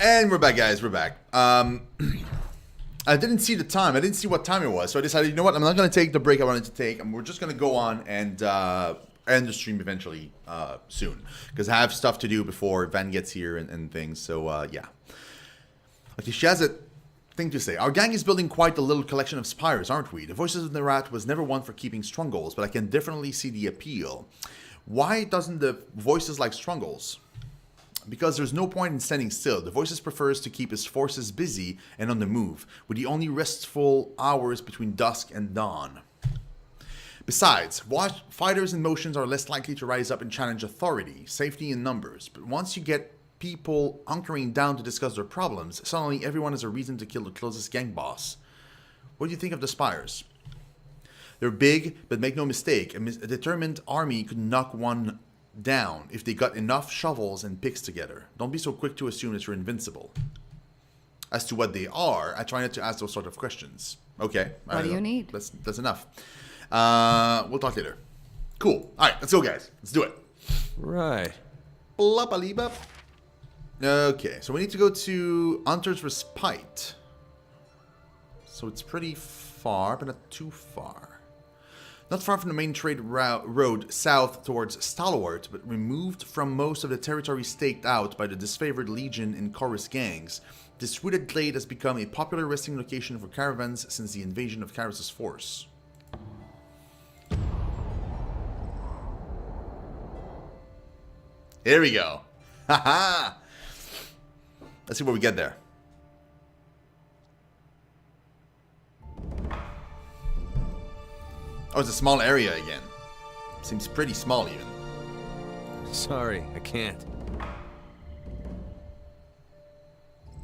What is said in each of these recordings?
And we're back, guys. We're back. I didn't see the time. I didn't see what time it was. So I decided, you know what? I'm not going to take the break I wanted to take. And we're just going to go on and end the stream eventually soon. Because I have stuff to do before Van gets here and things. So, yeah. Okay, she has a thing to say. Our gang is building quite a little collection of spires, aren't we? The Voices of the Rat was never one for keeping strongholds, but I can definitely see the appeal. Why doesn't the Voices like strongholds? Because there's no point in standing still. The Voices prefers to keep his forces busy and on the move, with the only restful hours between dusk and dawn. Besides, fighters in motions are less likely to rise up and challenge authority, safety in numbers. But once you get people hunkering down to discuss their problems, suddenly everyone has a reason to kill the closest gang boss. What do you think of the Spires? They're big, but make no mistake, a determined army could knock one down if they got enough shovels and picks together. Don't be so quick to assume that you're invincible. As to what they are, I try not to ask those sort of questions. Okay. What do you need? That's enough. We'll talk later. Cool. Alright, let's go, guys. Let's do it. Right. Okay, so we need to go to Hunter's Respite. So it's pretty far, but not too far. Not far from the main trade road south towards Stalwart, but removed from most of the territory staked out by the disfavored Legion and Chorus gangs, this wooded glade has become a popular resting location for caravans since the invasion of Karras' force. Here we go. Haha! Let's see what we get there. Oh, it's a small area again. Seems pretty small, even. Sorry, I can't.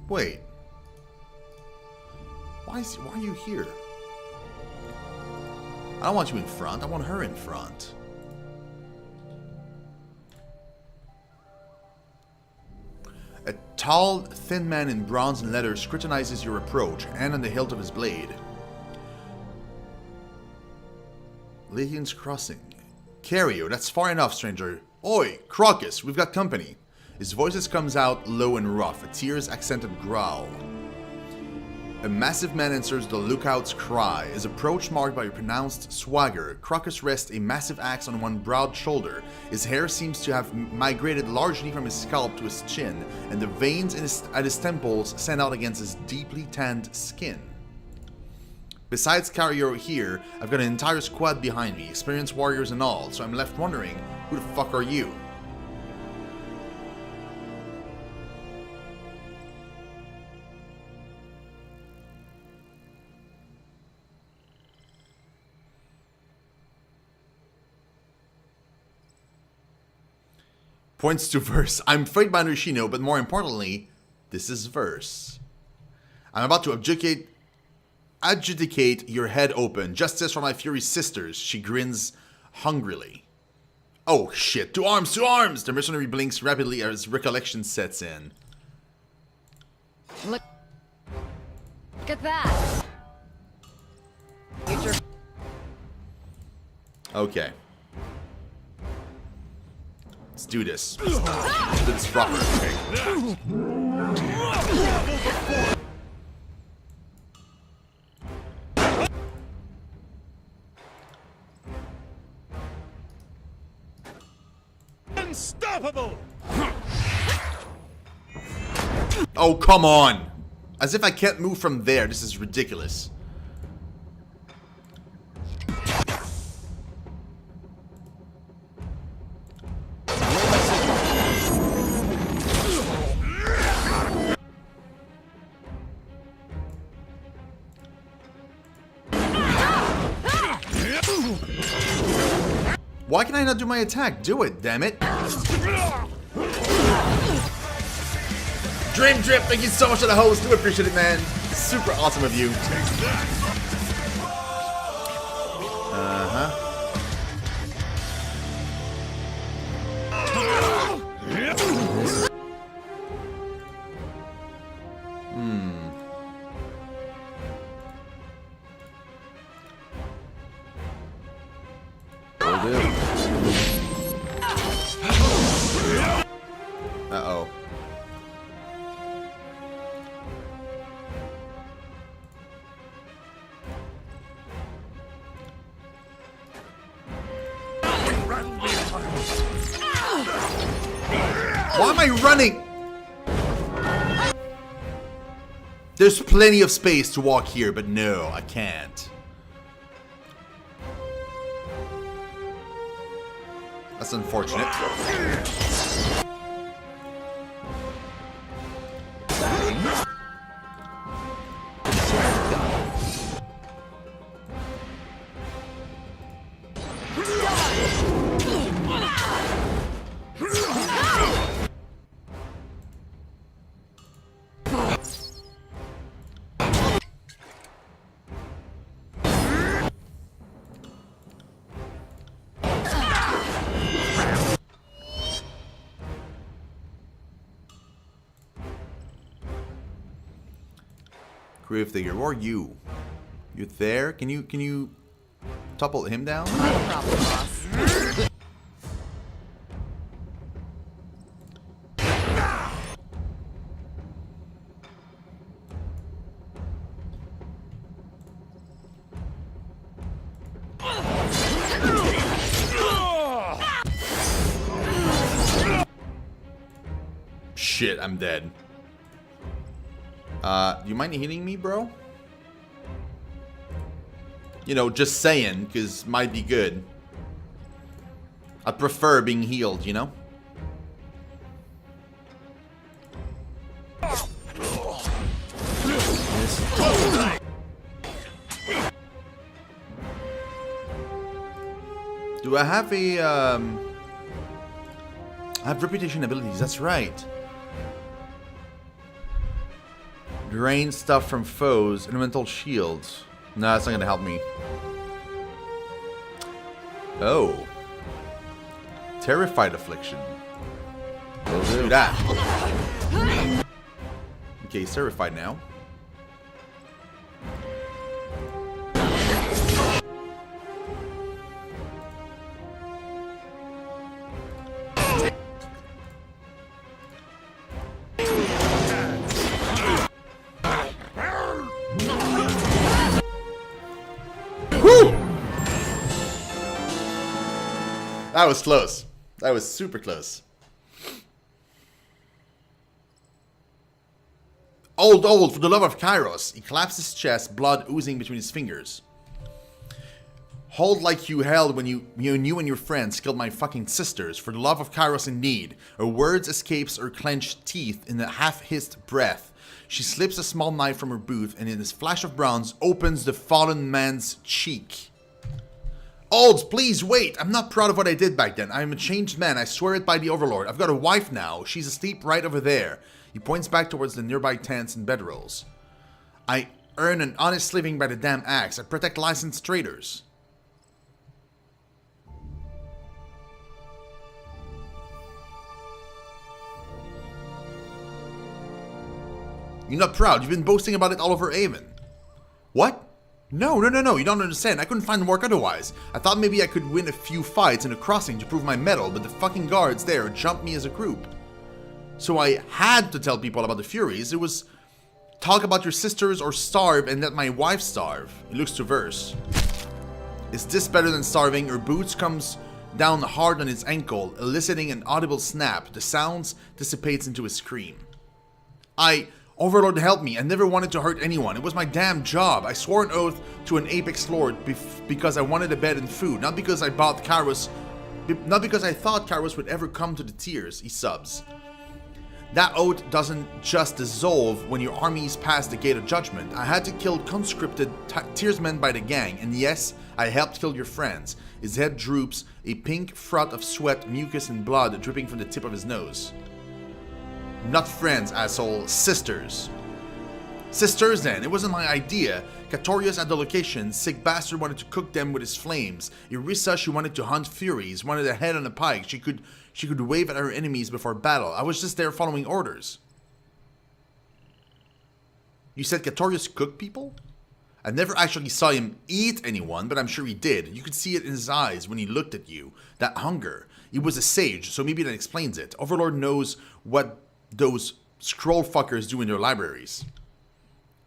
Wait. Why are you here? I don't want you in front. I want her in front. A tall, thin man in bronze and leather scrutinizes your approach, hand on the hilt of his blade. Lydian's Crossing. Cario, that's far enough, stranger. Oi, Crocus, we've got company. His voice comes out low and rough, a tears-accented growl. A massive man answers the lookout's cry, his approach marked by a pronounced swagger. Crocus rests a massive axe on one broad shoulder. His hair seems to have migrated largely from his scalp to his chin, and the veins at his temples stand out against his deeply tanned skin. Besides Cario here, I've got an entire squad behind me, experienced warriors and all, so I'm left wondering, who the fuck are you? Points to verse. I'm afraid by Nushino, but more importantly, this is verse. I'm about to adjudicate your head open. Justice for my Fury sisters. She grins hungrily. Oh shit. To arms, to arms! The mercenary blinks rapidly as recollection sets in. Look at that. Future. Okay. Let's do this. Let's do this proper. Okay. Unstoppable! Oh, come on! As if I can't move from there. This is ridiculous. Why can I not do my attack? Do it, damn it. Dream Drip, thank you so much for the host. Do appreciate it, man. Super awesome of you. Uh-oh. I running? There's plenty of space to walk here, but no, I can't. That's unfortunate. Grave digger, who are you? You there? Can you topple him down? No problem, boss. Shit, I'm dead. You mind healing me, bro? You know, just saying, because might be good. I'd prefer being healed, you know? Do I have a, I have reputation abilities, that's right. Drain stuff from foes, elemental shields. No, that's not gonna help me. Oh. Terrified affliction. Let's do that. Okay, he's terrified now. That was close. That was super close. Old, for the love of Kairos. He claps his chest, blood oozing between his fingers. Hold like you held when you and your friends killed my fucking sisters. For the love of Kairos indeed. Her words escapes her clenched teeth in a half-hissed breath. She slips a small knife from her boot and in this flash of bronze opens the fallen man's cheek. Olds, please wait. I'm not proud of what I did back then. I am a changed man. I swear it by the Overlord. I've got a wife now. She's asleep right over there. He points back towards the nearby tents and bedrolls. I earn an honest living by the damn axe. I protect licensed traders. You're not proud. You've been boasting about it all over Avon. What? No. You don't understand. I couldn't find work otherwise. I thought maybe I could win a few fights in a crossing to prove my mettle, but the fucking guards there jumped me as a group. So I had to tell people about the Furies. It was talk about your sisters or starve and let my wife starve. He looks to verse. Is this better than starving? Her boots comes down hard on his ankle, eliciting an audible snap. The sounds dissipates into a scream. Overlord, help me. I never wanted to hurt anyone. It was my damn job. I swore an oath to an Apex Lord because I wanted a bed and food, not because I thought Kairos would ever come to the tears, he subs. That oath doesn't just dissolve when your armies pass the gate of judgment. I had to kill conscripted tearsmen by the gang, and yes, I helped kill your friends. His head droops, a pink froth of sweat, mucus, and blood dripping from the tip of his nose. Not friends, asshole. Sisters. Sisters, then. It wasn't my idea. Katorius had the location. Sick bastard wanted to cook them with his flames. Irissa, she wanted to hunt Furies. Wanted a head on a pike. She could wave at her enemies before battle. I was just there following orders. You said Katorius cooked people? I never actually saw him eat anyone, but I'm sure he did. You could see it in his eyes when he looked at you. That hunger. He was a sage, so maybe that explains it. Overlord knows what those scroll fuckers do in their libraries.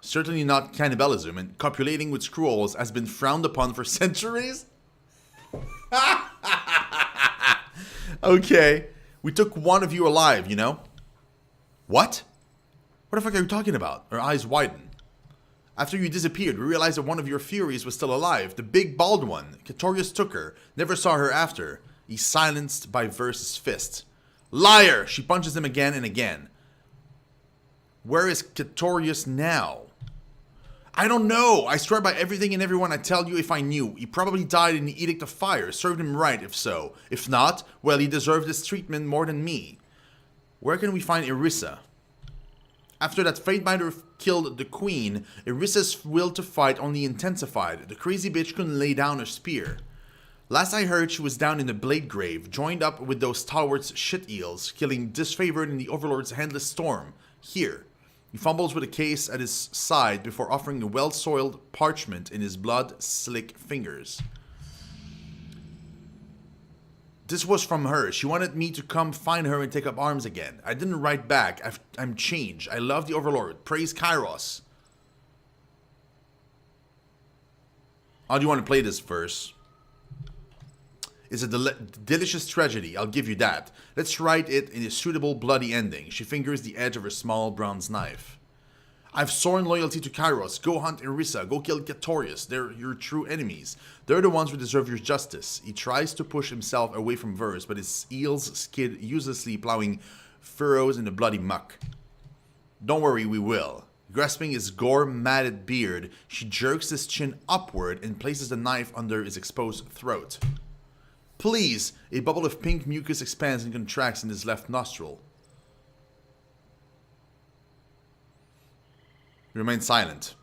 Certainly not cannibalism, and copulating with scrolls has been frowned upon for centuries. Okay. We took one of you alive, you know? What? What the fuck are you talking about? Her eyes widen. After you disappeared, we realized that one of your Furies was still alive. The big bald one. Katorius took her. Never saw her after. He's silenced by Verse's fist. Liar! She punches him again and again. Where is Katorius now? I don't know. I swear by everything and everyone I tell you if I knew. He probably died in the Edict of Fire. Served him right if so. If not, well, he deserved this treatment more than me. Where can we find Irissa? After that Fatebinder killed the Queen, Irissa's will to fight only intensified. The crazy bitch couldn't lay down her spear. Last I heard, she was down in the Blade Grave, joined up with those stalwarts shit eels, killing disfavored in the Overlord's Endless Storm. Here. He fumbles with a case at his side before offering the well-soiled parchment in his blood-slick fingers. This was from her. She wanted me to come find her and take up arms again. I didn't write back. I'm changed. I love the Overlord. Praise Kairos. How do you want to play this verse? It's a delicious tragedy, I'll give you that. Let's write it in a suitable bloody ending. She fingers the edge of her small bronze knife. I've sworn loyalty to Kairos. Go hunt Irissa. Go kill Katorius. They're your true enemies. They're the ones who deserve your justice. He tries to push himself away from Verse, but his heels skid uselessly, plowing furrows in the bloody muck. Don't worry, we will. Grasping his gore-matted beard, she jerks his chin upward and places the knife under his exposed throat. Please! A bubble of pink mucus expands and contracts in his left nostril. He remains silent.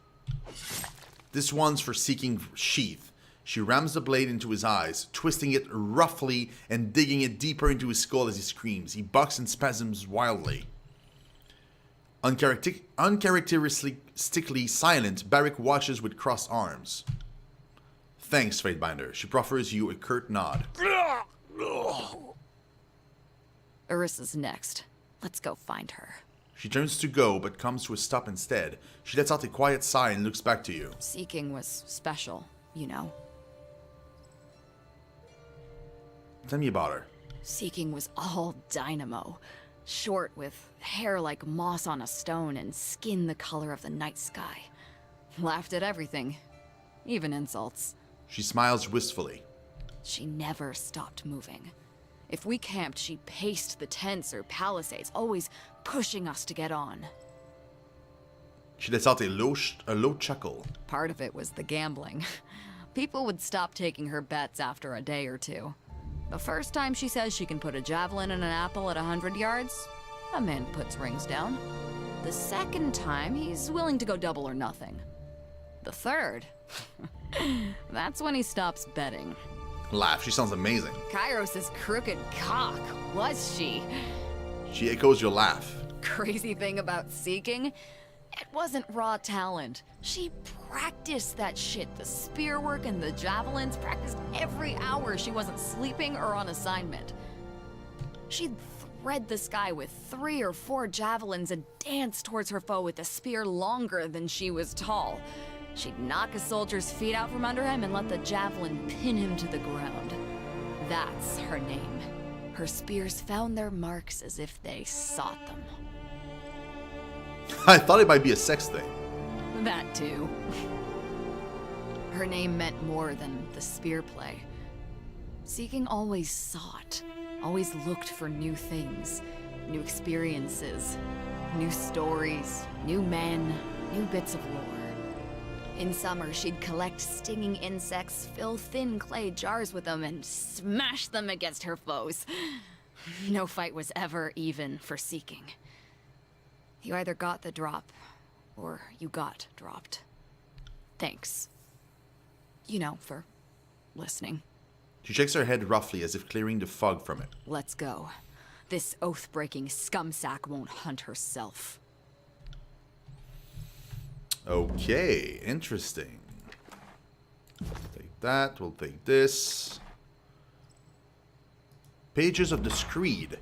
This one's for seeking sheath. She rams the blade into his eyes, twisting it roughly and digging it deeper into his skull as he screams. He bucks and spasms wildly. Uncharacteristically silent, Barrick watches with crossed arms. Thanks, Fatebinder. She proffers you a curt nod. Irissa's next. Let's go find her. She turns to go, but comes to a stop instead. She lets out a quiet sigh and looks back to you. Seeking was special, you know. Tell me about her. Seeking was all dynamo. Short, with hair like moss on a stone and skin the color of the night sky. Laughed at everything. Even insults. She smiles wistfully. She never stopped moving. If we camped, she paced the tents or palisades, always pushing us to get on. She lets out a low chuckle. Part of it was the gambling. People would stop taking her bets after a day or two. The first time she says she can put a javelin in an apple at 100 yards, a man puts rings down. The second time, he's willing to go double or nothing. The third, that's when he stops betting. Laugh. She sounds amazing. Kairos' crooked cock, was she? She echoes your laugh. Crazy thing about Seeking? It wasn't raw talent. She practiced that shit. The spear work and the javelins, practiced every hour she wasn't sleeping or on assignment. She'd thread the sky with 3 or 4 javelins and dance towards her foe with a spear longer than she was tall. She'd knock a soldier's feet out from under him and let the javelin pin him to the ground. That's her name. Her spears found their marks as if they sought them. I thought it might be a sex thing. That too. Her name meant more than the spear play. Seeking always sought, always looked for new things, new experiences, new stories, new men, new bits of lore. In summer, she'd collect stinging insects, fill thin clay jars with them, and smash them against her foes. No fight was ever even for Seeking. You either got the drop, or you got dropped. Thanks. You know, for listening. She shakes her head roughly as if clearing the fog from it. Let's go. This oath-breaking scumsack won't hunt herself. Okay, interesting. Take that, we'll take this. Pages of the Screed.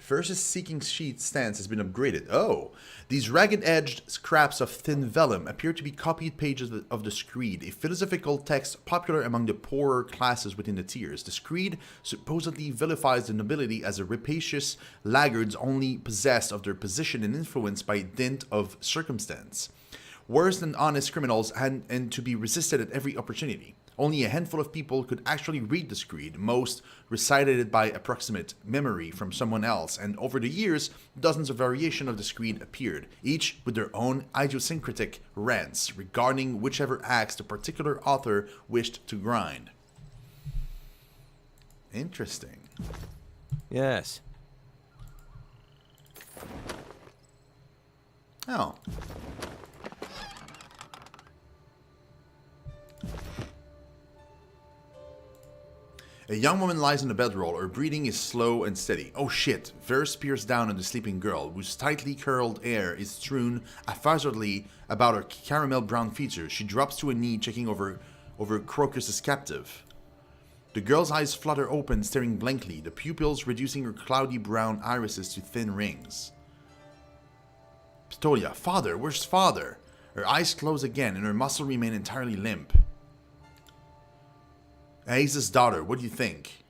Versus Seeking Sheet's stance has been upgraded. Oh, these ragged-edged scraps of thin vellum appear to be copied pages of the Screed, a philosophical text popular among the poorer classes within the tiers. The Screed supposedly vilifies the nobility as a rapacious laggards only possessed of their position and influence by dint of circumstance. Worse than honest criminals and to be resisted at every opportunity. Only a handful of people could actually read the Screed, most recited it by approximate memory from someone else, and over the years, dozens of variations of the Screed appeared, each with their own idiosyncratic rants regarding whichever acts the particular author wished to grind. Interesting. Yes. Oh. A young woman lies on the bedroll. Her breathing is slow and steady. Oh shit. Verse peers down on the sleeping girl, whose tightly curled hair is strewn haphazardly about her caramel brown features. She drops to a knee, checking over Crocus's captive. The girl's eyes flutter open, staring blankly, the pupils reducing her cloudy brown irises to thin rings. Pistoia, father, where's father? Her eyes close again, and her muscles remain entirely limp. Aza's daughter, what do you think?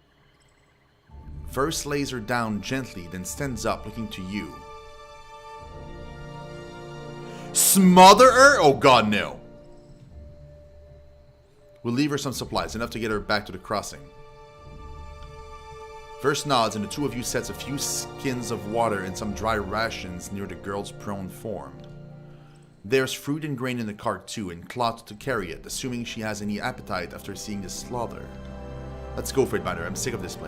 Verse lays her down gently, then stands up, looking to you. Smother her? Oh god, no. We'll leave her some supplies, enough to get her back to the crossing. Verse nods, and the two of you sets a few skins of water and some dry rations near the girl's prone form. There's fruit and grain in the cart too, and cloth to carry it, assuming she has any appetite after seeing the slaughter. Let's go for it, Banner. I'm sick of this place.